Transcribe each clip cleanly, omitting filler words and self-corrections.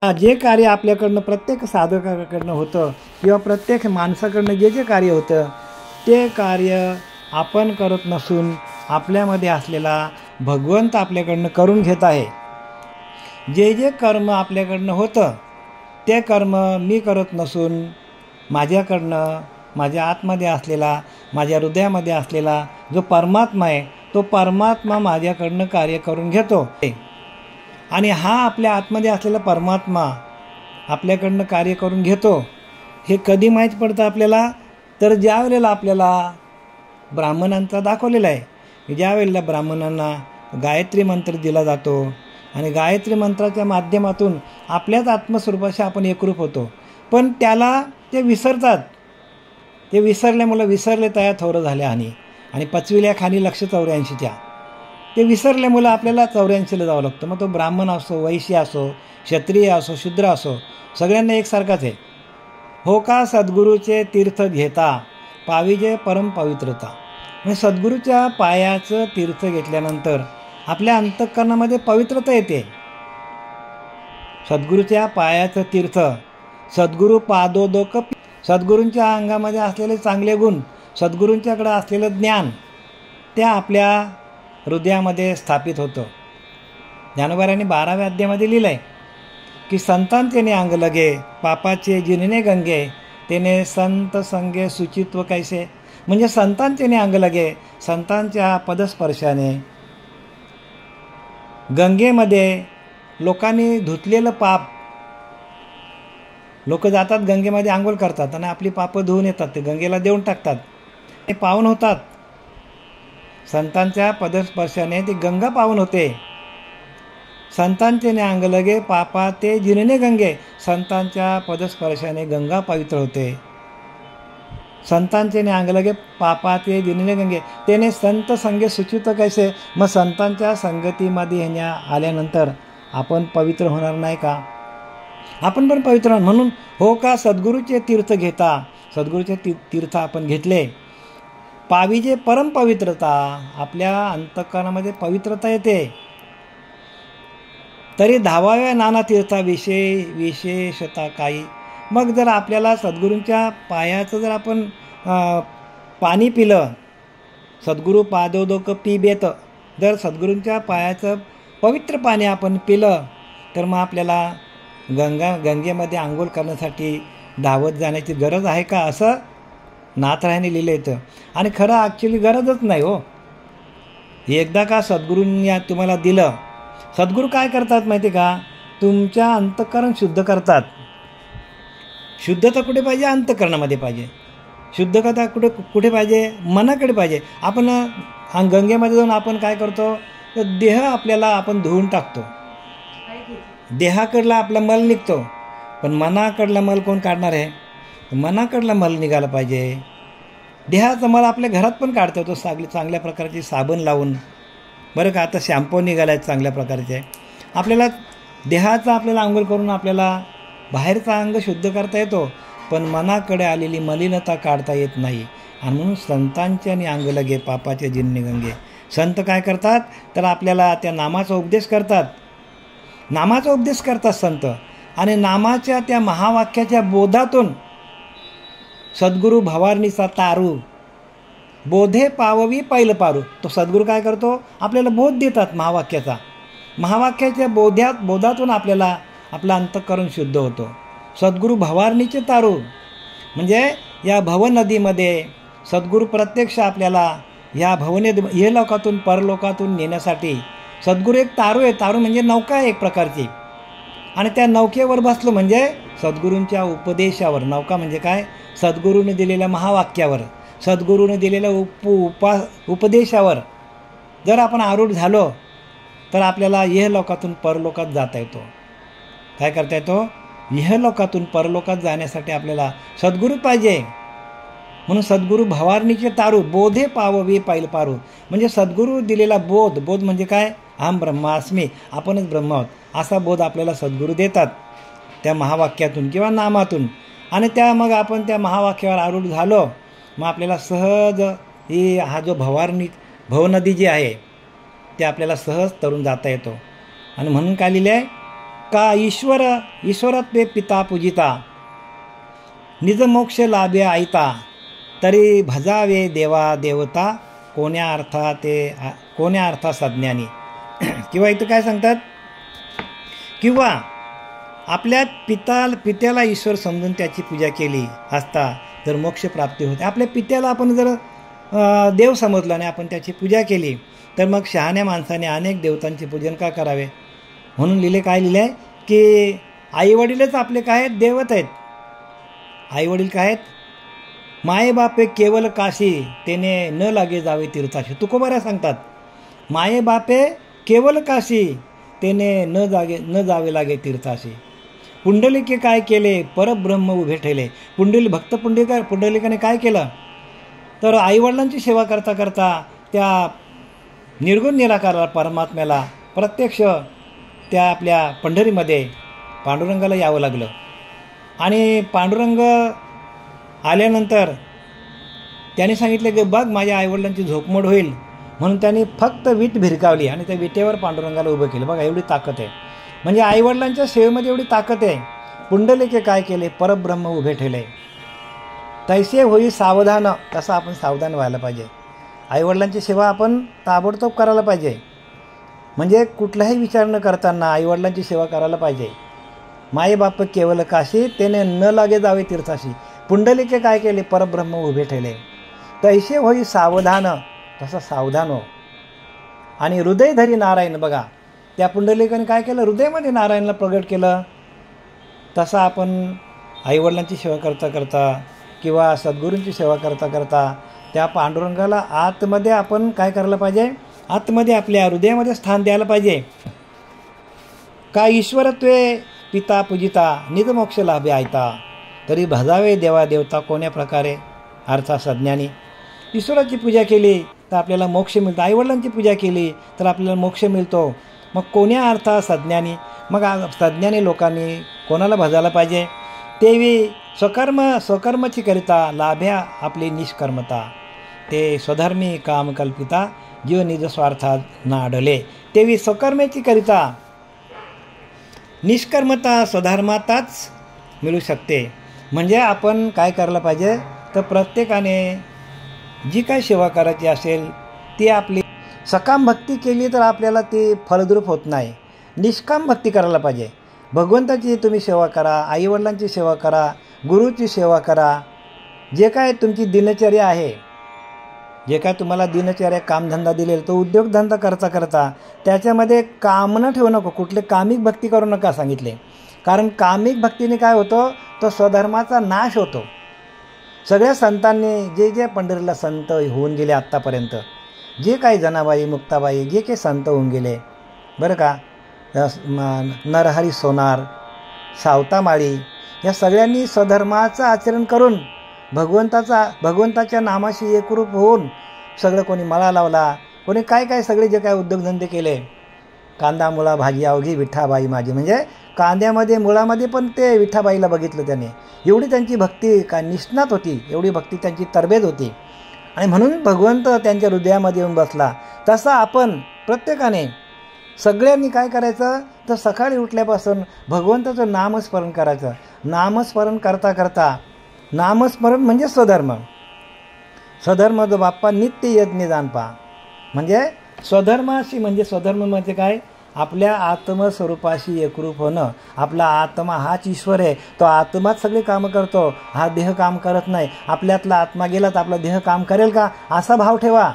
जे कार्य आपल्याकडनं प्रत्येक साधकाकडनं होतं किंवा प्रत्येक माणसाकडनं जे कार्य होतं ते कार्य आपण करत नसून आपल्यामध्ये असलेला भगवंत आपल्याकडनं करून घेत आहे. जे कर्म आपल्याकडनं होतं ते कर्म मी करत नसून माझ्याकडनं माझ्या आतमध्ये असलेला माझ्या हृदयामध्ये असलेला जो परमात्मा आहे तो परमात्मा माझ्याकडनं कार्य करून घेतो. आणि हा आपल्या आतमध्ये असलेला परमात्मा आपल्याकडनं कार्य करून घेतो हे कधी माहीत पडतं आपल्याला, तर ज्या वेळेला आपल्याला ब्राह्मणांचा दाखवलेला आहे की ज्या वेळेला ब्राह्मणांना गायत्री मंत्र दिला जातो आणि गायत्री मंत्राच्या माध्यमातून आपल्याच आत्मस्वरूपाशी आपण एकरूप होतो, पण त्याला ते विसरतात. ते विसरल्यामुळं विसरले तया थोरं झाल्या आणि पचविल्या खाली लक्ष 84च्या ते विसरल्यामुळं आपल्याला 84ला जावं लागतं. मग तो ब्राह्मण असो, वैश्य असो, क्षत्रिय असो, शूद्र असो, सगळ्यांना एकसारखाच आहे. हो का सद्गुरूचे तीर्थ घेता पाविजे परम पवित्रता. म्हणजे सद्गुरूच्या पायाचं तीर्थ घेतल्यानंतर आपल्या अंतःकरणामध्ये पवित्रता येते. सद्गुरूच्या पायाचं तीर्थ, सद्गुरू पादोदक, सद्गुरूंच्या अंगामध्ये असलेले चांगले गुण, सद्गुरूंच्याकडे असलेलं ज्ञान त्या आपल्या हृदयामध्ये स्थापित होतं. ज्ञानोबारांनी 12व्या अध्यायामध्ये लिहिलं आहे की संतांचेने अंग लगे पापाचे जिनने गंगे तेने संत संगे सुचित्व कैसे. म्हणजे संतांचेने अंग लगे, संतांच्या पदस्पर्शाने गंगेमध्ये लोकांनी धुतलेलं पाप, लोक जातात गंगेमध्ये आंघोळ करतात आणि आपली पापं धुवून येतात, ते गंगेला देऊन टाकतात, ते पावन होतात. संतांच्या पदस्पर्शाने ती गंगा पावन होते. संतांचे अंग लगे पापा ते जिनने गंगे, संतांच्या पदस्पर्शाने गंगा पवित्र होते. संतांचे अंग लगे पापा ते जिनने गंगे त्याने संत संगे सुचित कैसे. मग संतांच्या संगतीमध्ये येण्या आल्यानंतर आपण पवित्र होणार नाही का? आपण पण पवित्र म्हणून हो का सद्गुरूचे तीर्थ घेता, सद्गुरूचे तीर्थ आपण घेतले पाविजे परम पवित्रता, आपल्या अंतःकरणामध्ये पवित्रता येते. तरी धावाव्या नाना तीर्था विशेषता काही. मग जर आपल्याला सद्गुरूंच्या पायाचं जर आपण पाणी पिलं, सद्गुरू पादोदक पिबेत, जर सद्गुरूंच्या पायाचं पवित्र पाणी आपण पिलं तर मग आपल्याला गंगेमध्ये आंघोळ करण्यासाठी धावत जाण्याची गरज आहे का, असं नाथरायाने लिहिलं येतं. आणि खरं ॲक्च्युली गरजच नाही हो. एकदा का सद्गुरूंनी तुम्हाला दिलं, सद्गुरू काय करतात माहिती का, तुमच्या अंतःकरण शुद्ध करतात. शुद्धता कुठे पाहिजे? अंतःकरणामध्ये पाहिजे. शुद्धता कुठे पाहिजे? मनाकडे पाहिजे. आपण गंगेमध्ये जाऊन आपण काय करतो, तर देह आपल्याला आपण धुवून टाकतो, देहाकडला आपला मल निघतो, पण मनाकडला मल कोण काढणार आहे? मनाकडला मल निघाला पाहिजे. देहाचा मल आपल्या घरात पण काढता येतो चांगल्या प्रकारची साबण लावून, बरं का. आता शॅम्पू निघाला आहे चांगल्या प्रकारचे. आपल्याला देहाचा आपल्याला आंघोळ करून आपल्याला बाहेरचा अंग शुद्ध करता येतो, पण मनाकडे आलेली मलिनता काढता येत नाही. आणि म्हणून संतांचे आणि अंग लगे पापाचे जिन्ने गंगे. संत काय करतात, तर आपल्याला त्या नामाचा उपदेश करतात. नामाचा उपदेश करतात संत, आणि नामाच्या त्या महावाक्याच्या बोधातून सद्गुरू भवारणीचा तारू बोधे पाववी पैल पारू. तो सद्गुरू काय करतो, आपल्याला बोध देतात महावाक्याचा. महावाक्याच्या बोधातून आपल्याला आपलं अंतःकरण शुद्ध होतो. सद्गुरू भवारणीचे तारू म्हणजे या भवनदीमध्ये सद्गुरू प्रत्यक्ष आपल्याला ह्या हे लोकातून परलोकातून नेण्यासाठी सद्गुरू एक तारू आहे. तारू म्हणजे नौका आहे एक प्रकारची, आणि त्या नौकेवर बसलो म्हणजे सद्गुरूंच्या उपदेशावर. नौका म्हणजे काय, सद्गुरूने दिलेल्या महावाक्यावर, सद्गुरूने दिलेल्या उपदेशावर जर आपण आरूढ झालो तर आपल्याला इहलोकातून परलोकात जाता येतो. काय करता येतो? इहलोकातून परलोकात जाण्यासाठी आपल्याला सद्गुरू पाहिजे. म्हणून सद्गुरू भवारणीचे तारू बोधे पाववी पैल पारू. म्हणजे सद्गुरू दिलेला बोध म्हणजे काय, अहम ब्रह्मास्मी, आपणच ब्रह्म आहोत, असा बोध आपल्याला सद्गुरू देतात त्या महावाक्यातून किंवा नामातून. आणि मग आपण त्या महावाक्यावर आरूढ झालो, मग आपल्याला सहज हा जो भवनदी जी आहे ते आपल्याला सहज तरून जाता येतो. आणि म्हणून काय लिहिलं आहे, का ईश्वरत्वे पिता पूजिता निज मोक्ष लाभे आयता तरी भजावे देवा देवता कोण्या अर्था सज्ञानी. किंवा इथं काय सांगतात, किंवा आपल्या पित्याला ईश्वर समजून त्याची पूजा केली असता तर मोक्ष प्राप्ती होते. आपल्या पित्याला आपण जर देव समजला आणि आपण त्याची पूजा केली तर मग शहाण्या माणसाने अनेक देवतांचे पूजन का करावे. म्हणून काय लिहिले आहे की आईवडीलच आपले काय आहेत, देवत आहेत. आईवडील काय आहेत, माये बापे केवल काशी तेने न लागे जावे तीर्थाशी. तुकोबाऱ्या सांगतात, माये बापे केवल काशी तेने न जावे लागे तीर्थाशी. पुंडलिके काय केले, परब्रह्म उभे ठेले. भक्त पुंडलिकाने काय केलं तर आईवडिलांची सेवा करता करता त्या निर्गुण निराकाराला परमात्म्याला प्रत्यक्ष त्या आपल्या पंढरीमध्ये पांडुरंगाला यावं लागलं. आणि पांडुरंग आल्यानंतर त्याने सांगितले की बघ माझ्या आईवडिलांची झोपमोड होईल, म्हणून त्यांनी फक्त वीट भिरकावली आणि त्या विटेवर पांडुरंगाला उभं केलं. बघा एवढी ताकद आहे, म्हणजे आईवडिलांच्या सेवेमध्ये एवढी ताकद आहे. पुंडलिके काय केले, परब्रह्म उभे ठेवले. तैसे होई सावधान, तसं आपण सावधान व्हायला पाहिजे. आईवडिलांची सेवा आपण ताबडतोब करायला पाहिजे, म्हणजे कुठलाही विचार न करताना आईवडिलांची सेवा करायला पाहिजे. माये बाप केवल काशी तेने न लागे जावे तीर्थाशी. पुंडलिके काय केले, परब्रह्म उभे ठेवले. तैसे होई सावधान, तसं सावधान हो. आणि हृदय धरी नारायण, बघा त्या पुंडलिकाने काय केलं, हृदयामध्ये नारायणला प्रगट केलं. तसं आपण आईवडिलांची सेवा करता करता किंवा सद्गुरूंची सेवा करता करता त्या पांडुरंगाला आतमध्ये आपण काय करायला पाहिजे, आतमध्ये आपल्या हृदयामध्ये स्थान द्यायला पाहिजे. का ईश्वरत्वे पिता पूजिता निज मोक्ष लाभे आयता तरी भजावे देवा देवता कोण्या प्रकारे अर्था सज्ञानी. ईश्वराची पूजा केली तर आपल्याला मोक्ष मिळतो, आईवडिलांची पूजा केली तर आपल्याला मोक्ष मिळतो. मग कोण्या अर्था सज्ञानी, मग सज्ञानी लोकांनी कोणाला भजायला पाहिजे, तेवी स्वकर्मची करिता लाभ्या आपली निष्कर्मता. ते स्वधर्मी काम कल्पिता जीव निज स्वार्थात ना अडले. तेवी स्वकर्मेची करिता निष्कर्मता स्वधर्मातच मिळू शकते. म्हणजे आपण काय करायला पाहिजे तर प्रत्येकाने जी काय सेवा करायची असेल ती आपली सकाम भक्ती केली तर आपल्याला ती फलद्रूप होत नाही. निष्काम भक्ती करायला पाहिजे. भगवंताची तुम्ही सेवा करा, आईवडिलांची सेवा करा, गुरुची सेवा करा. जे काय तुमची दिनचर्या आहे, जे काय तुम्हाला दिनचर्या कामधंदा दिलेला तो उद्योगधंदा करता करता त्याच्यामध्ये काम न ठेवू नको, कुठले कामिक भक्ती करू नका सांगितले. कारण कामिक भक्तीने काय होतं, तो स्वधर्माचा नाश होतो. सगळ्या संतांनी जे पंढरीला संत होऊन गेले आत्तापर्यंत, जे काही जनाबाई मुक्ताबाई जे काही संत होऊन गेले बरं का, नरहरी सोनार, सावतामाळी, या सगळ्यांनी स्वधर्माचं आचरण करून भगवंताच्या नामाशी एकरूप होऊन सगळं, कोणी मळा लावला, कोणी काय सगळे जे काय उद्योगधंदे केले. कांदा मुळा भाजी अवघी विठ्ठाबाई माझी, म्हणजे कांद्यामध्ये मुळामध्ये पण ते विठ्ठाबाईला बघितलं त्याने. एवढी त्यांची भक्ती काय निष्णात होती, एवढी भक्ती त्यांची तरबेज होती. आणि म्हणून भगवंत त्यांच्या हृदयामध्ये येऊन बसला. तसा आपण प्रत्येकाने सगळ्यांनी काय करायचं तर सकाळी उठल्यापासून भगवंताचं नामस्मरण करायचं. नामस्मरण करता करता, नामस्मरण म्हणजे स्वधर्म जो बाप्पा नित्य यज्ञ जाणपा, म्हणजे स्वधर्माशी, म्हणजे स्वधर्म म्हणजे काय, आपल्या आत्मस्वरूपाशी एकरूप होणं. आपला आत्मा हाच ईश्वर आहे, तो आत्माच सगळे कामं करतो, हा देह काम करत नाही. आपल्यातला आत्मा गेला तर आपला देह काम करेल का, असा भाव ठेवा.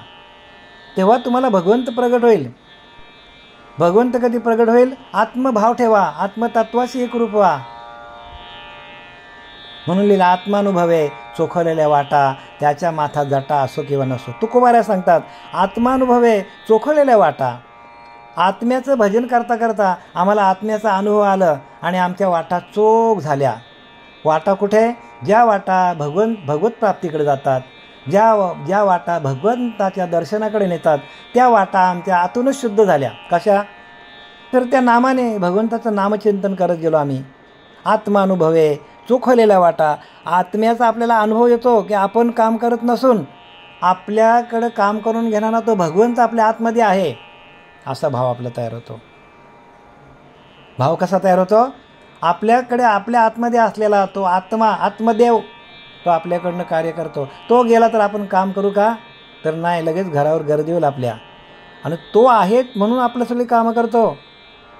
तेव्हा तुम्हाला भगवंत प्रगट होईल. भगवंत कधी प्रगट होईल, आत्मभाव ठेवा, आत्मतत्वाशी एकरूप व्हा. म्हणून लिहिलं, आत्मानुभवे चोखलेल्या वाटा त्याच्या माथा जटा असो किंवा नसो. तुकोबाऱ्या सांगतात, आत्मानुभवे चोखलेल्या वाटा. आत्म्याचं भजन करता करता आम्हाला आत्म्याचा अनुभव आलं आणि आमच्या वाटा चोख झाल्या. वाटा कुठे, ज्या वाटा भगवत प्राप्तीकडे जातात, ज्या वाटा भगवंताच्या दर्शनाकडे नेतात, त्या वाटा आमच्या आतूनच शुद्ध झाल्या. कशा तर त्या नामाने, भगवंताचं नामचिंतन करत गेलो आम्ही. आत्मानुभवे चोखलेल्या वाटा, आत्म्याचा आपल्याला अनुभव येतो की आपण काम करत नसून आपल्याकडं काम करून घेणारा तो भगवंत आपल्या आतमध्ये आहे, असा भाव आपला तयार होतो. भाव कसा तयार होतो? आपल्याकडे आपल्या आतमध्ये असलेला तो आत्मदेव तो आपल्याकडनं कार्य करतो. तो गेला तर आपण काम करू का? तर नाही, लगेच घरावर गर्दी होईल आपल्या. आणि तो आहे म्हणून आपलं सगळी कामं करतो.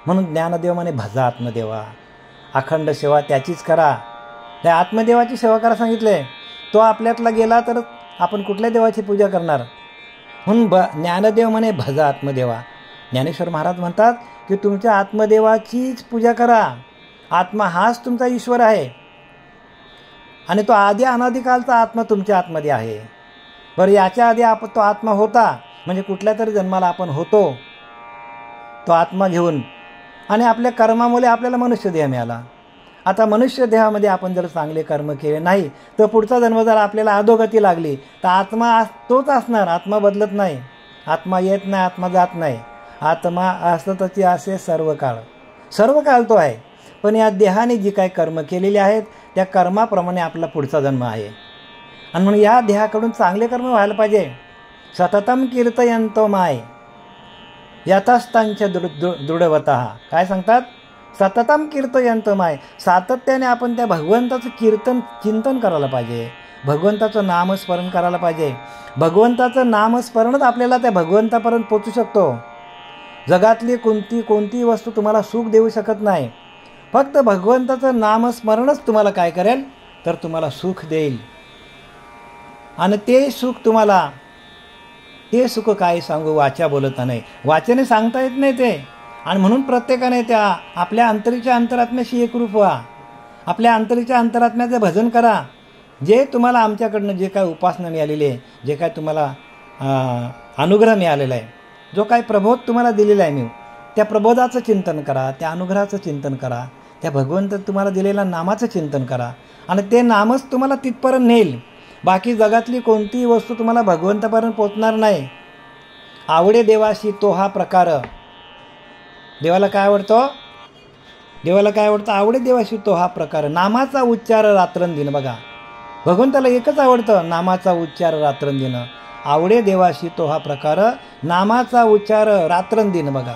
म्हणून ज्ञानदेव म्हणे भजा आत्मदेवा, अखंड सेवा त्याचीच करा. त्या आत्मदेवाची सेवा करा सांगितले. तो आपल्यातला गेला तर आपण कुठल्या देवाची पूजा करणार? म्हणून ज्ञानदेव म्हणे भजा आत्मदेवा. ज्ञानेश्वर महाराज म्हणतात की तुमच्या आत्मदेवाचीच पूजा करा. आत्मा हाच तुमचा ईश्वर आहे आणि तो आधी अनादिकालचा आत्मा तुमच्या आतमध्ये आहे. बरं, याच्या आधी तो आत्मा होता म्हणजे कुठल्या तरी जन्माला आपण होतो तो आत्मा घेऊन, आणि आपल्या कर्मामुळे आपल्याला मनुष्य देह मिळाला. आता मनुष्य देहामध्ये आपण जर चांगले कर्म केले नाही तर पुढचा जन्म जर आपल्याला अधोगती लागली तर आत्मा तोच असणार. आत्मा बदलत नाही, आत्मा येत नाही, आत्मा जात नाही. आत्मा असतची असे सर्व काळ तो आहे. पण या देहाने जी काही कर्म केलेली आहेत त्या कर्माप्रमाणे आपला पुढचा जन्म आहे. आणि म्हणून या देहाकडून चांगले कर्म व्हायला पाहिजे. सततम कीर्तयंतो माय यथास्थांच्या दृढवतः. काय सांगतात? सततम कीर्तयंतो माय. सातत्याने आपण त्या भगवंताचं चिंतन करायला पाहिजे. भगवंताचं नामस्मरण करायला पाहिजे. भगवंताचं नामस्मरणच आपल्याला त्या भगवंतापर्यंत पोचू शकतो. जगातली कोणती वस्तू तुम्हाला सुख देऊ शकत नाही. फक्त भगवंताचं नामस्मरणच तुम्हाला काय करेल तर तुम्हाला सुख देईल. आणि ते सुख काय सांगू, वाचा बोलत नाही. वाचेने सांगता येत नाही ते. आणि म्हणून प्रत्येकाने त्या आपल्या अंतरीच्या अंतरात्म्याशी एकरूप व्हा. आपल्या अंतरीच्या अंतरात्म्याचं भजन करा. जे तुम्हाला आमच्याकडनं जे काय उपासना मिळालेली आहे, जे काय तुम्हाला अनुग्रह मिळालेला आहे, जो काय प्रबोध तुम्हाला दिलेला आहे मी, त्या प्रबोधाचं चिंतन करा, त्या अनुग्रहाचं चिंतन करा, त्या भगवंत तुम्हाला दिलेल्या नामाचं चिंतन करा. आणि ते नामच तुम्हाला तिथपर्यंत नेईल. बाकी जगातली कोणतीही वस्तू तुम्हाला भगवंतापर्यंत पोचणार नाही. आवडे देवाशी तो हा प्रकार. देवाला काय आवडतं? आवडे देवाशी तो हा प्रकार. नामाचा उच्चार रात्रंदिन. बघा, भगवंताला एकच आवडतं, नामाचा उच्चार रात्रंदिन. आवडे देवाशी तो हा प्रकार, नामाचा उच्चार रात्रंदिन. बघा,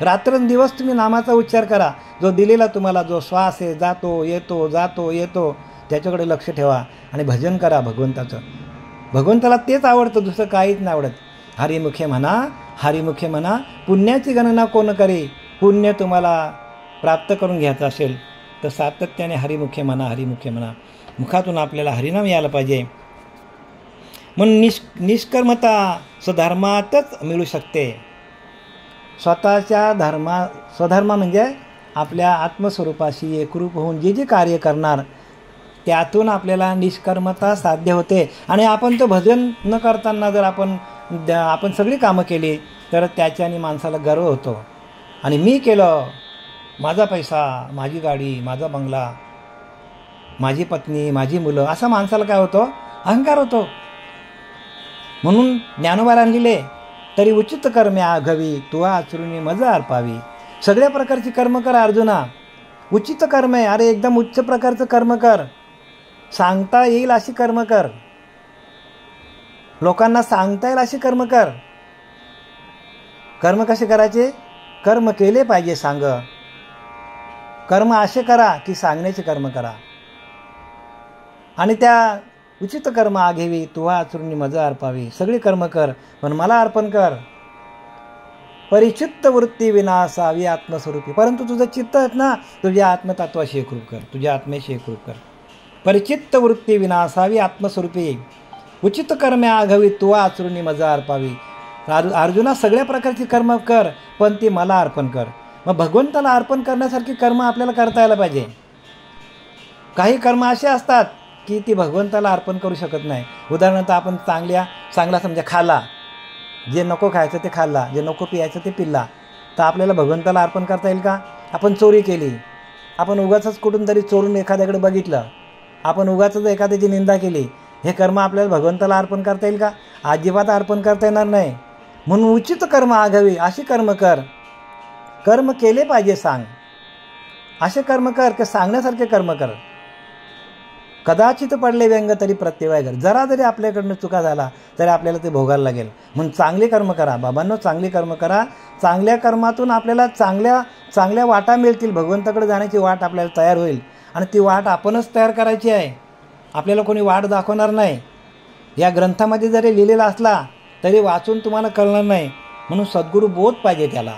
रात्रंदिवस तुम्ही नामाचा उच्चार करा. जो दिलेला तुम्हाला जो श्वास आहे, जातो येतो त्याच्याकडे लक्ष ठेवा आणि भजन करा भगवंताचं. भगवंताला तेच आवडतं, दुसरं काहीच नाही आवडत. हरिमुखे म्हणा, पुण्याची गणना कोण करे. पुण्य तुम्हाला प्राप्त करून घ्यायचं असेल तर सातत्याने हरिमुखे म्हणा. मुखातून आपल्याला हरिनाम यायला पाहिजे. म्हणून निष्कर्मता स्वधर्मातच मिळू शकते. स्वधर्म म्हणजे आपल्या आत्मस्वरूपाशी एकरूप होऊन जे कार्य करणार त्यातून आपल्याला निष्कर्मता साध्य होते. आणि आपण तो भजन न करताना जर आपण सगळी कामं केली तर त्याच्याने माणसाला गर्व होतो. आणि मी केलं, माझा पैसा, माझी गाडी, माझा बंगला, माझी पत्नी, माझी मुलं, असा माणसाला काय होतो? अहंकार होतो. म्हणून ज्ञानोबा आणलेले तरी उचित कर्मे आघवी तुवा आचरुणी मजा अर्पावी. सगळ्या प्रकारची कर्म कर अर्जुना. उचित कर्म आहे. अरे एकदम उच्च प्रकारचं कर्म कर. सांगता येईल अशी कर्म कर. लोकांना सांगता येईल अशी कर्म कर. कर्म कसे करायचे? कर्म केले पाहिजे सांग. कर्म असे करा की सांगण्याचे कर्म करा. आणि त्या उचित कर्म आघेवी तुवा आचरुणी मजा अर्पावी. सगळी कर्म कर पण मला अर्पण कर. परिचित्त वृत्ती विनासावी आत्मस्वरूपी. परंतु तुझं चित्त आहेत ना, तुझ्या आत्मतत्वाशी एकरूप कर, तुझ्या आत्म्याशी एकरूप कर. परिचित्त वृत्ती विनासावी आत्मस्वरूपी. उचित कर्मे आघवी तुवा आचरुणी मजा अर्पावी. अर्जुना सगळ्या प्रकारची कर्म कर पण ती मला अर्पण कर. मग भगवंताला अर्पण करण्यासारखी कर्म आपल्याला करता यायला पाहिजे. काही कर्म असे असतात की ती भगवंताला अर्पण करू शकत नाही. उदाहरणार्थ आपण चांगला समजा खाल्ला, जे नको खायचं ते खाल्ला, जे नको पियायचं ते पिल्ला, तर आपल्याला भगवंताला अर्पण करता येईल का? आपण चोरी केली, आपण उगाचच कुठून तरी चोरून एखाद्याकडे बघितलं, आपण उगाचच एखाद्याची निंदा केली, हे कर्म आपल्याला भगवंताला अर्पण करता येईल का? अजिबात अर्पण करता येणार नाही. म्हणून उचित कर्म आघावी अशी कर्म कर. कर्म केले पाहिजे सांग. असे कर्म कर की सांगण्यासारखे कर्म कर. कदाचित पडले व्यंग तरी प्रत्यवाय घर. जरा जरी आपल्याकडनं चुका झाला तरी आपल्याला ते भोगायला लागेल. म्हणून चांगली कर्म करा बाबांनो, चांगली कर्म करा. चांगल्या कर्मातून आपल्याला चांगल्या चांगल्या वाटा मिळतील, भगवंताकडे जाण्याची वाट आपल्याला तयार होईल. आणि ती वाट आपणच तयार करायची आहे, आपल्याला कोणी वाट दाखवणार नाही. या ग्रंथामध्ये जरी लिहिलेला असला तरी वाचून तुम्हाला कळणार नाही. म्हणून सद्गुरू बोध पाहिजे. त्याला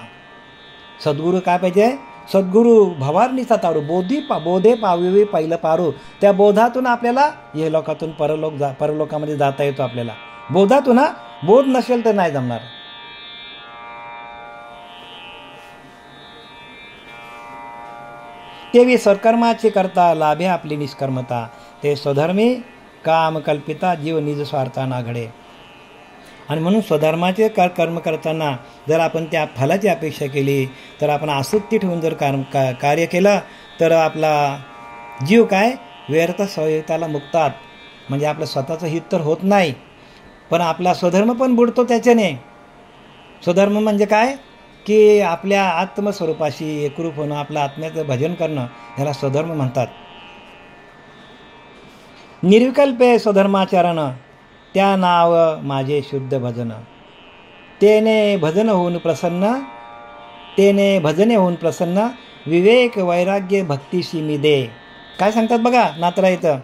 सद्गुरू काय पाहिजे? सद्गुरू भवारणीचा तारू, बोधे पाविवे पहिलं पारू. त्या बोधातून आपल्याला ये लोकातून परलोकामध्ये जाता येतो. आपल्याला बोधातून, बोध नसेल तर नाही जमणार. तेवी स्वकर्माची करता लाभे आपली निष्कर्मता. ते स्वधर्मी काम कल्पिता जीव निज स्वार्था ना घडे. आणि म्हणून स्वधर्माचे कर्म करताना जर आपण त्या फलाची अपेक्षा केली तर आपण आसक्ती ठेवून जर कार्य केलं तर आपला जीव काय व्यर्थ संयुक्ताला मुक्तात. म्हणजे आपलं स्वतःचं हित तर होत नाही, पण आपला स्वधर्म पण बुडतो त्याच्याने. स्वधर्म म्हणजे काय की आपल्या आत्मस्वरूपाशी एकरूप होणं, आपल्या आत्म्याचं भजन करणं, ह्याला स्वधर्म म्हणतात. निर्विकल्पे स्वधर्माचरण त्या नाव माझे शुद्ध भजन. तेने भजने होऊन प्रसन्न विवेक वैराग्य भक्तीशी मी दे. काय सांगतात बघा नात्रा इथं,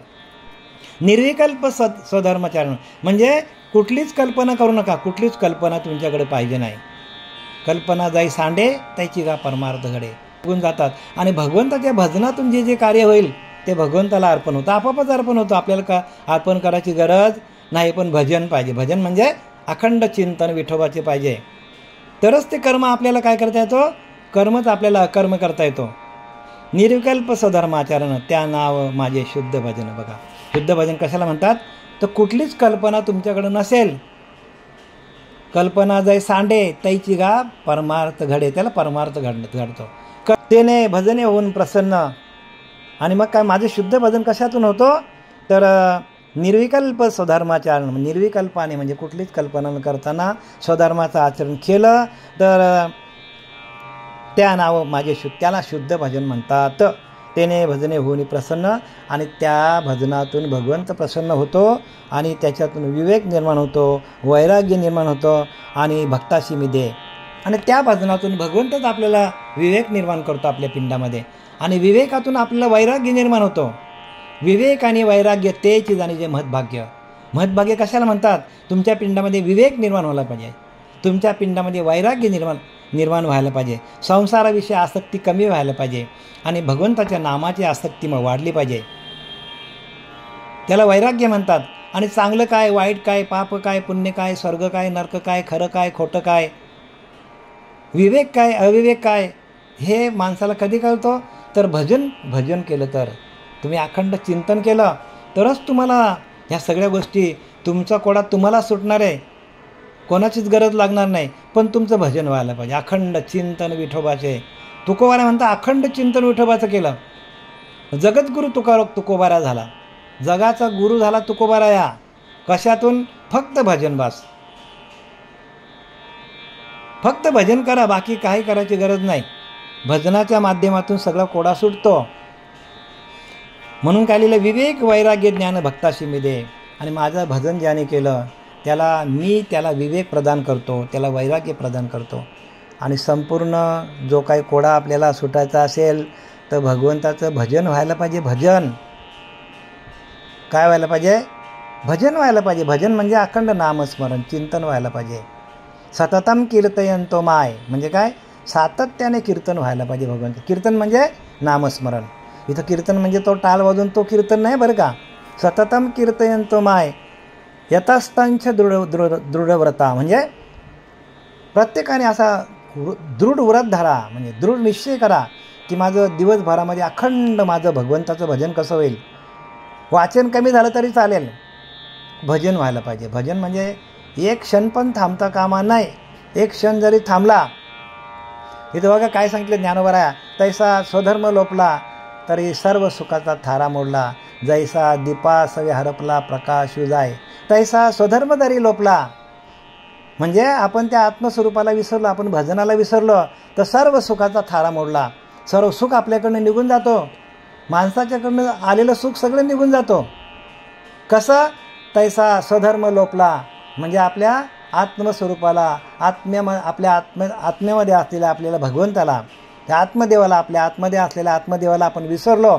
निर्विकल्प स्वधर्माचरण म्हणजे कुठलीच कल्पना करू नका. कुठलीच कल्पना तुमच्याकडे पाहिजे नाही. कल्पना जाई सांडे त्याची का परमार्थ घडे. निघून जातात. आणि भगवंताच्या भजनातून जे जे कार्य होईल ते भगवंताला अर्पण होतं, आपोआपच अर्पण होतं. आपल्याला का अर्पण करायची गरज नाही, पण भजन पाहिजे. भजन म्हणजे अखंड चिंतन विठोबाचे पाहिजे, तरच ते कर्म आपल्याला काय करता येतो, कर्मच आपल्याला अकर्म करता येतो. निर्विकल्प स्वधर्माचरण त्या नाव माझे शुद्ध भजन. बघा शुद्ध भजन कशाला म्हणतात, तर कुठलीच कल्पना तुमच्याकडे नसेल. कल्पना जाई सांडे तैची गा परमार्थ घडे. त्याला परमार्थ घडतो. तेने भजने होऊन प्रसन्न. आणि मग काय माझे शुद्ध भजन कशातून होतो, तर निर्विकल्प स्वधर्माचरण. निर्विकल्पाने म्हणजे कुठलीच कल्पना न करताना स्वधर्माचं आचरण केलं तर त्या नाव माझे त्याला शुद्ध भजन म्हणतात. तेने भजने होऊन प्रसन्न. आणि त्या भजनातून भगवंत प्रसन्न होतो आणि त्याच्यातून विवेक निर्माण होतो, वैराग्य निर्माण होतो आणि भक्ताशी मी दे. आणि त्या भजनातून भगवंतच आपल्याला विवेक निर्माण करतो आपल्या पिंडामध्ये. आणि विवेकातून आपल्याला वैराग्य निर्माण होतो. विवेक आणि वैराग्य तेच जाणीचे महत्भाग्य. महत्भाग्य कशाला म्हणतात, तुमच्या पिंडामध्ये विवेक निर्माण व्हायला पाहिजे, तुमच्या पिंडामध्ये वैराग्य निर्माण व्हायला पाहिजे, संसाराविषयी आसक्ती कमी व्हायला पाहिजे आणि भगवंताच्या नामाची आसक्ती मग वाढली पाहिजे. त्याला वैराग्य म्हणतात. आणि चांगलं काय, वाईट काय, पाप काय, पुण्य काय, स्वर्ग काय, नरक काय, खरं काय, खोटं काय, विवेक काय, अविवेक काय, हे माणसाला कधी कळतो, तर भजन केलं तर, तुम्ही अखंड चिंतन केलं तरच तुम्हाला ह्या सगळ्या गोष्टी, तुमचा कोडा तुम्हाला सुटणार आहे, कोणाचीच गरज लागणार नाही. पण तुमचं भजन व्हायला पाहिजे, अखंड चिंतन विठोबाचे. तुकोबारा म्हणता अखंड चिंतन विठोबाचं केलं. जगद्गुरू तुकोबारा झाला, जगाचा गुरु झाला तुकोबारा. या कशातून, फक्त भजन. बस फक्त भजन करा, बाकी काही करायची गरज नाही. भजनाच्या माध्यमातून सगळा कोडा सुटतो. म्हणून काय लिहिलं, विवेक वैराग्य ज्ञान भक्ताशी मी दे. आणि माझं भजन ज्याने केलं त्याला विवेक प्रदान करतो, त्याला वैराग्य प्रदान करतो. आणि संपूर्ण जो काही कोडा आपल्याला सुटायचा असेल तर भगवंताचं भजन व्हायला पाहिजे. भजन काय व्हायला पाहिजे, भजन व्हायला पाहिजे. भजन म्हणजे अखंड नामस्मरण चिंतन व्हायला पाहिजे. सततम कीर्तयंतो माय म्हणजे काय, सातत्याने कीर्तन व्हायला पाहिजे भगवंत. कीर्तन म्हणजे नामस्मरण. इथं कीर्तन म्हणजे तो टाळ वाजून तो कीर्तन नाही बरं का. सततम कीर्तयंतो माय यतस्तंच दृढव्रता म्हणजे प्रत्येकाने असा दृढ व्रत धरा, म्हणजे दृढ निश्चय करा की माझं दिवसभरामध्ये अखंड माझं भगवंताचं भजन कसं होईल. वाचन कमी झालं तरी चालेल, भजन व्हायला पाहिजे. भजन म्हणजे एक क्षण पण थांबता कामा नाही. एक क्षण जरी थांबला, इथं बघा काय सांगितलं ज्ञानोबा, तैसा स्वधर्म लोपला तरी सर्व सुखाचा थारा मोडला. जैसा दीपा सवे हरपला प्रकाश जाय, तैसा स्वधर्म जरी लोपला. म्हणजे आपण त्या आत्मस्वरूपाला विसरलो, आपण भजनाला विसरलो तर सर्व सुखाचा थारा मोडला. सर्व सुख आपल्याकडनं निघून जातो, माणसाच्याकडनं आलेलं सुख सगळं निघून जातो. कसं, तैसा स्वधर्म लोपला म्हणजे आपल्या आत्मस्वरूपाला, आपल्या आत्म्यामध्ये असलेल्या आपल्याला भगवंताला त्या आत्मदेवाला, आपल्या आतमध्ये असलेल्या आत्मदेवाला आपण विसरलो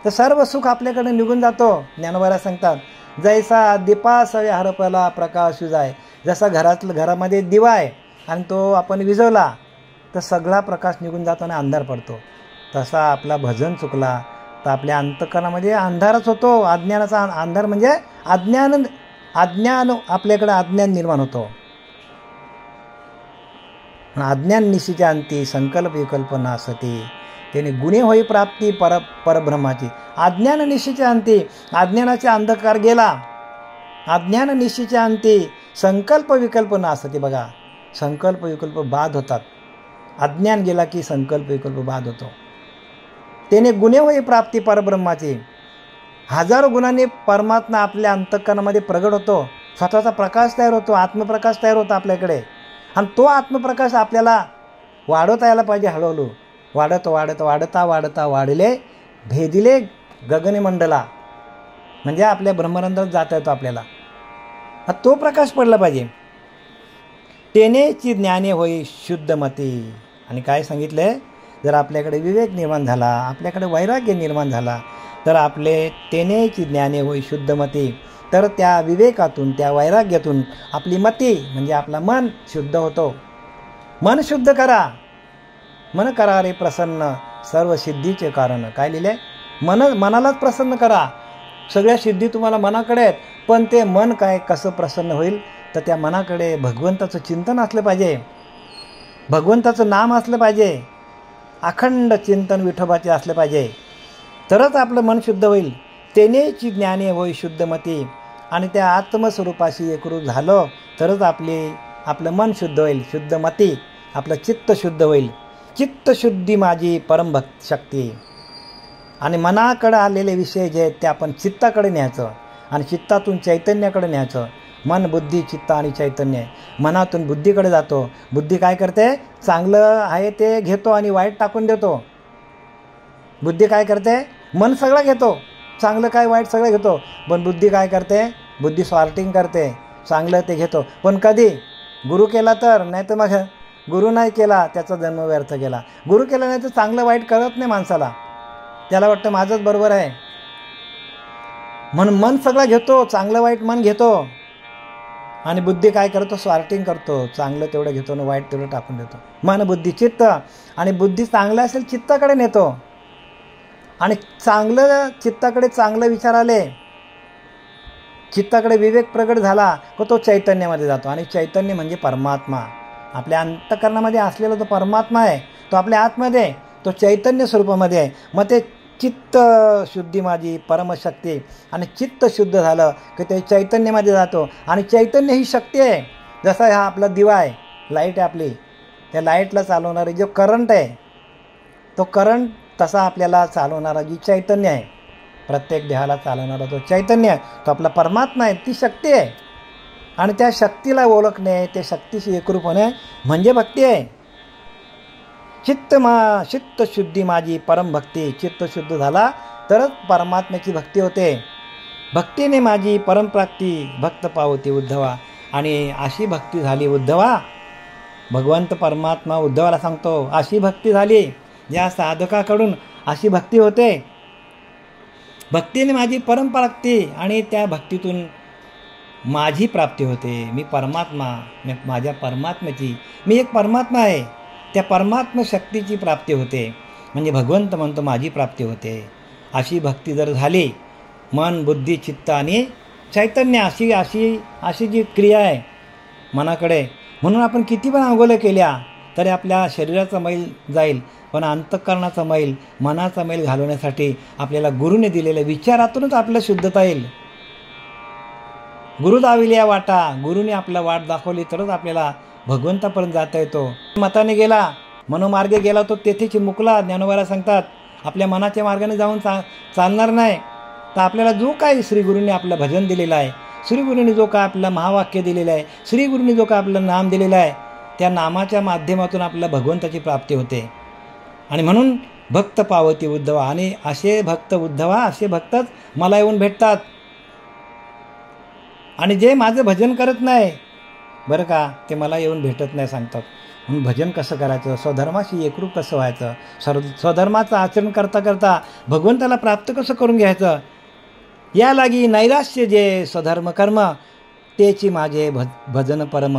तर सर्व सुख आपल्याकडे निघून जातो. ज्ञानोबा सांगतात, जैसा दीपासवे हरपला प्रकाश जाय. जसा घरामध्ये दिवा आहे आणि तो आपण विझवला तर सगळा प्रकाश निघून जातो आणि अंधार पडतो. तसा आपला भजन चुकला तर आपल्या अंतःकरणामध्ये अंधारच होतो. अज्ञानाचा अंधार म्हणजे अज्ञान आपल्याकडे अज्ञान निर्माण होतो. अज्ञान निशीच्या अंती संकल्प विकल्प नासती. त्याने गुणे होई प्राप्ती परब्रह्माची. अज्ञान निशीच्या अंती, अज्ञानाचा अंधकार गेला. अज्ञान निशीच्या अंती संकल्प विकल्प नासती. बघा, संकल्प विकल्प बाद होतात. अज्ञान गेला की संकल्प विकल्प बाद होतो. त्याने गुणे होई प्राप्ती परब्रह्माची. हजारो गुणांनी परमात्मा आपल्या अंतःकरणामध्ये प्रगट होतो. स्वतःचा प्रकाश तयार होतो, आत्मप्रकाश तयार होतो आपल्याकडे. आणि तो आत्मप्रकाश आपल्याला वाढवता यायला पाहिजे. हळूहळू वाढता वाढले भेदिले गगनमंडला, म्हणजे आपल्या ब्रह्मरंध्रात जाता येतो आपल्याला. तो प्रकाश पडला पाहिजे. तेनेची ज्ञाने होई शुद्धमती. आणि काय सांगितलं, जर आपल्याकडे विवेक निर्माण झाला, आपल्याकडे वैराग्य निर्माण झाला तर आपले तेनेची ज्ञाने होई शुद्धमती. तर त्या विवेकातून, त्या वैराग्यातून आपली मती म्हणजे आपला मन शुद्ध होतो. मन शुद्ध करा, मन करा रे प्रसन्न सर्व सिद्धीचे कारण. काय लिहिले, मनालाच प्रसन्न करा. सगळ्या सिद्धी तुम्हाला मनाकडे आहेत, पण ते मन काय कसं प्रसन्न होईल तर त्या मनाकडे भगवंताचं चिंतन असलं पाहिजे, भगवंताचं नाम असलं पाहिजे, अखंड चिंतन विठोबाचे असलं पाहिजे, तरच आपलं मन शुद्ध होईल. तेनेची ज्ञाने होई शुद्धमती. आणि त्या आत्मस्वरूपाशी एकरूप झालं तरच आपलं मन शुद्ध होईल, शुद्धमती. आपलं चित्त शुद्ध होईल. चित्तशुद्धी माझी परमभक्ती शक्ती. आणि मनाकडे आलेले विषय जे आहेत ते आपण चित्ताकडे न्यायचं आणि चित्तातून चैतन्याकडे न्यायचं. मन, बुद्धी, चित्त आणि चैतन्य मनातून बुद्धीकडे जातो. बुद्धी काय करते, चांगलं आहे ते घेतो आणि वाईट टाकून देतो. बुद्धी काय करते, मन सगळं घेतो, चांगलं काय वाईट सगळं घेतो. पण बुद्धी काय करते, बुद्धी सॉर्टिंग करते, चांगलं ते घेतो. पण कधी गुरु केला तर, नाही तर मग गुरु नाही केला त्याचा जन्म व्यर्थ गेला. गुरु केला नाही तर चांगलं वाईट कळत नाही माणसाला, त्याला वाटतं माझंच बरोबर आहे. म्हणून मन सगळं घेतो, चांगलं वाईट मन घेतो. आणि बुद्धी काय करतो, सॉर्टिंग करतो, चांगलं तेवढं घेतो आणि वाईट तेवढं टाकून देतो. मन, बुद्धी, चित्त. आणि बुद्धी चांगलं असेल चित्ताकडे नेतो आणि चांगलं चित्ताकडे चांगलं विचार आले, चित्ताकडे विवेक प्रगट झाला की तो चैतन्यामध्ये जातो. आणि चैतन्य म्हणजे परमात्मा. आपल्या अंतःकरणामध्ये असलेला तो परमात्मा आहे, तो आपल्या आतमध्ये, तो चैतन्य स्वरूपामध्ये आहे. मग ते चित्त शुद्धी माझी परमशक्ती. आणि चित्त शुद्ध झालं की ते चैतन्यामध्ये जातो. आणि चैतन्य ही शक्ती आहे. जसा हा आपला दिवा आहे, लाईट आहे आपली, त्या लाईटला चालवणारे जो करंट आहे, तो करंट तसा आपल्याला चालवणारा जी चैतन्य आहे, प्रत्येक देहाला चालवणारा तो चैतन्य आहे, तो आपला परमात्मा आहे, ती शक्ती आहे. आणि त्या शक्तीला ओळखणे, त्या शक्तीशी एकरूप होणे म्हणजे भक्ती आहे. चित्तशुद्धी माझी परमभक्ती. चित्त शुद्ध झाला तरच परमात्म्याची भक्ती होते. भक्तीने माझी परमप्राप्ती भक्त पावती उद्धवा. आणि अशी भक्ती झाली उद्धवा, भगवंत परमात्मा उद्धवाला सांगतो, अशी भक्ती झाली ज्या साधकाकडून अशी भक्ती होते. भक्तीने माझी परमप्राप्ती आणि त्या भक्तीतून माझी प्राप्ती होते. मी परमात्मा, माझ्या परमात्म्याची, मी एक परमात्मा आहे, त्या परमात्म शक्तीची प्राप्ती होते. म्हणजे भगवंत म्हणतो माझी प्राप्ती होते. अशी भक्ती जर झाली, मन, बुद्धी, चित्त आणि चैतन्य अशी जी क्रिया आहे मनाकडे, म्हणून आपण किती पण आंघोळ्या केल्या तरी आपल्या शरीराचा मैल जाईल, पण अंतःकरणाचा मैल, मनाचा मैल घालवण्यासाठी आपल्याला गुरुने दिलेल्या विचारातूनच आपल्याला शुद्धता येईल. गुरु दाविल्या वाटा, गुरुने आपला वाट दाखवली तरच आपल्याला भगवंतापर्यंत जाता येतो. मताने गेला, मनोमार्गे गेला तो तेथेच मुकला. ज्ञानोबाला सांगतात, आपल्या मनाच्या मार्गाने जाऊन चालणार नाही. तर आपल्याला जो काही श्रीगुरूंनी आपलं भजन दिलेलं आहे, श्रीगुरूंनी जो काय आपलं महावाक्य दिलेलं आहे, श्रीगुरूंनी जो काय आपलं नाम दिलेलं आहे, त्या नामाच्या माध्यमातून आपल्याला भगवंताची प्राप्ती होते. आणि म्हणून भक्त पावती उद्धवा. आणि असे भक्त उद्धवा, असे भक्तच मला येऊन भेटतात. आणि जे माझं भजन करत नाही बरं का, ते मला येऊन भेटत नाही सांगतात. म्हणून भजन कसं करायचं, स्वधर्माशी एकरूप कसं व्हायचं, स्वधर्माचं आचरण करता करता भगवंताला प्राप्त कसं करून घ्यायचं, या लागी नैराश्य जे स्वधर्म कर्म तेची माझे भजन परम,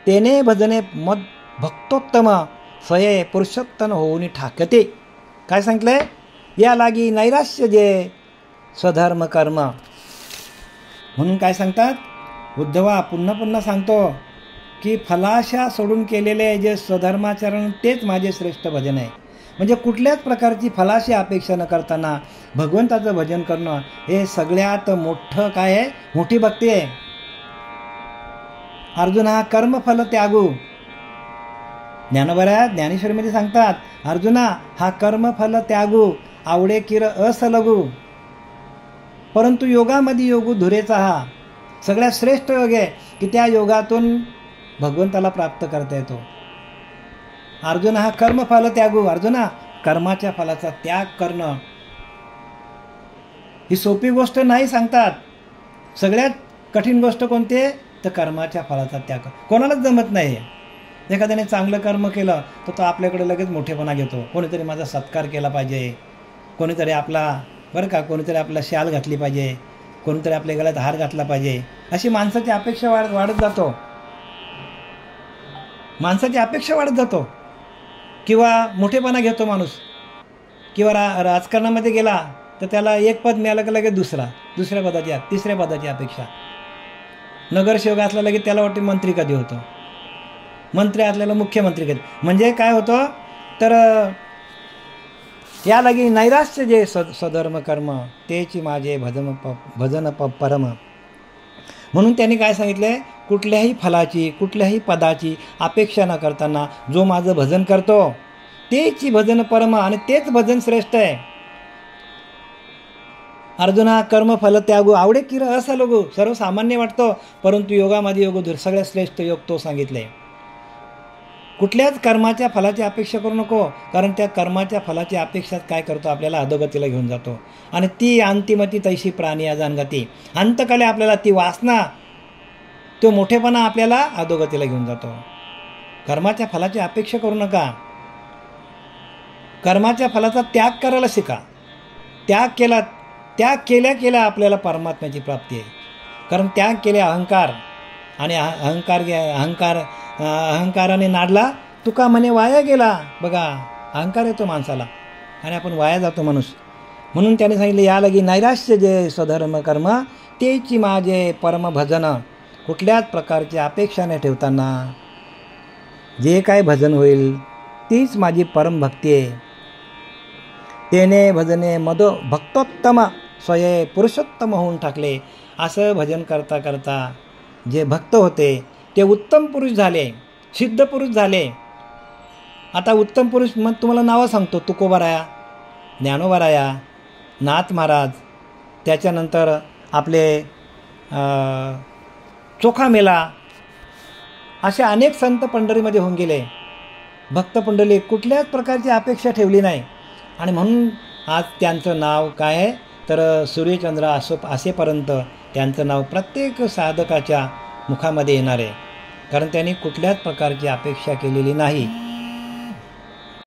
तेने भजने मद भक्तोत्तम, स्वये पुरुषोत्तम होऊन ठाकते. काय सांगितलंय, या लागी नैराश्य जे स्वधर्म कर्म. म्हणून काय सांगतात उद्धवा, पुन्हा पुन्हा सांगतो की फलाशा सोडून केलेले जे स्वधर्माचरण तेच माझे श्रेष्ठ भजन आहे. म्हणजे कुठल्याच प्रकारची फलाशी अपेक्षा न करताना भगवंताचं भजन करणं हे सगळ्यात मोठं काय आहे, मोठी भक्ती आहे. अर्जुन हा कर्मफल त्यागू, ज्ञानोबा ज्ञानेश्वरीमध्ये सांगतात, अर्जुना हा कर्मफल त्यागू आवडे किर असलगू, परंतु योगामध्ये योगू धुरेचा हा सगळ्यात श्रेष्ठ योग आहे की त्या योगातून भगवंताला प्राप्त करता येतो. अर्जुन हा कर्मफल त्यागू, अर्जुना कर्माच्या फलाचा त्याग करणं ही सोपी गोष्ट नाही सांगतात. सगळ्यात कठीण गोष्ट कोणती आहे, तर कर्माच्या फलाचा त्याग. कोणालाच जमत नाही. एखाद्याने चांगलं कर्म केलं तर तो आपल्याकडे लगेच मोठेपणा घेतो, कोणीतरी माझा सत्कार केला पाहिजे, कोणीतरी आपला बरं का, कोणीतरी आपला शाल घातली पाहिजे, कोणीतरी आपल्या गळ्यात हार घातला पाहिजे, अशी माणसाची अपेक्षा वाढत जातो. माणसाची अपेक्षा वाढत जातो किंवा मोठेपणा घेतो माणूस. किंवा राजकारणामध्ये गेला तर त्याला एक पद मिळालं की लगेच दुसऱ्या पदाची, तिसऱ्या पदाची अपेक्षा. नगरसेवक असला लगेच त्याला वाटते मंत्री कधी होतो, मंत्री असलेला मुख्यमंत्री कधी. म्हणजे काय होतं तर या लागी नैराश्य जे स्वधर्म कर्म तेची माझे भजन परम. म्हणून त्यांनी काय सांगितलंय, कुठल्याही फलाची कुठल्याही पदाची अपेक्षा न करताना जो माझं भजन करतो तेची भजन परम, आणि तेच भजन श्रेष्ठ आहे. अर्जुना कर्मफल त्यागू आवडे किर असा लोगू, सर्वसामान्य वाटतो परंतु योगामध्ये योग धुर, सगळ्यात श्रेष्ठ योग तो सांगितले. कुठल्याच कर्माच्या फलाची अपेक्षा करू नको, कारण त्या कर्माच्या फलाची अपेक्षाच काय करतो, आपल्याला अधोगतीला घेऊन जातो. आणि ती अंतिमती तैशी प्राणी अजानगती, अंतकाले आपल्याला ती वासना, तो मोठेपणा आपल्याला अधोगतीला घेऊन जातो. कर्माच्या फलाची अपेक्षा करू नका. कर्माच्या फलाचा त्याग करायला शिका. त्याग केल्या केल्या आपल्याला परमात्म्याची प्राप्ती आहे. कारण त्याग केले अहंकार, आणि अहंकाराने नाडला तुका म्हणे वाया गेला. बघा, अहंकार येतो माणसाला आणि आपण वाया जातो माणूस. म्हणून त्याने सांगितले, या लागी नैराश्य जे स्वधर्म कर्म तेची माझे परम भजन. कुठल्याच प्रकारची अपेक्षा न ठेवताना जे काय भजन होईल तीच माझी परम भक्ती आहे. तेने भजने मद भक्तोत्तम, स्वये पुरुषोत्तम होऊन टाकले. असं भजन करता करता जे भक्त होते ते उत्तम पुरुष झाले, सिद्ध पुरुष झाले. आता उत्तम पुरुष मग तुम्हाला नावं सांगतो, तुकोबाराया, ज्ञानोबाराया, नाथ महाराज, त्याच्यानंतर आपले चोखामेला, असे अनेक संत पंढरीमध्ये होऊन गेले. भक्त पंढरी कुठल्याच प्रकारची अपेक्षा ठेवली नाही. आणि म्हणून आज त्यांचं नाव काय आहे तर सूर्यचंद्र असेपर्यंत त्यांचं नाव प्रत्येक साधकाच्या मुखामध्ये येणार आहे. कारण त्यांनी कुठल्याच प्रकारची अपेक्षा केलेली नाही.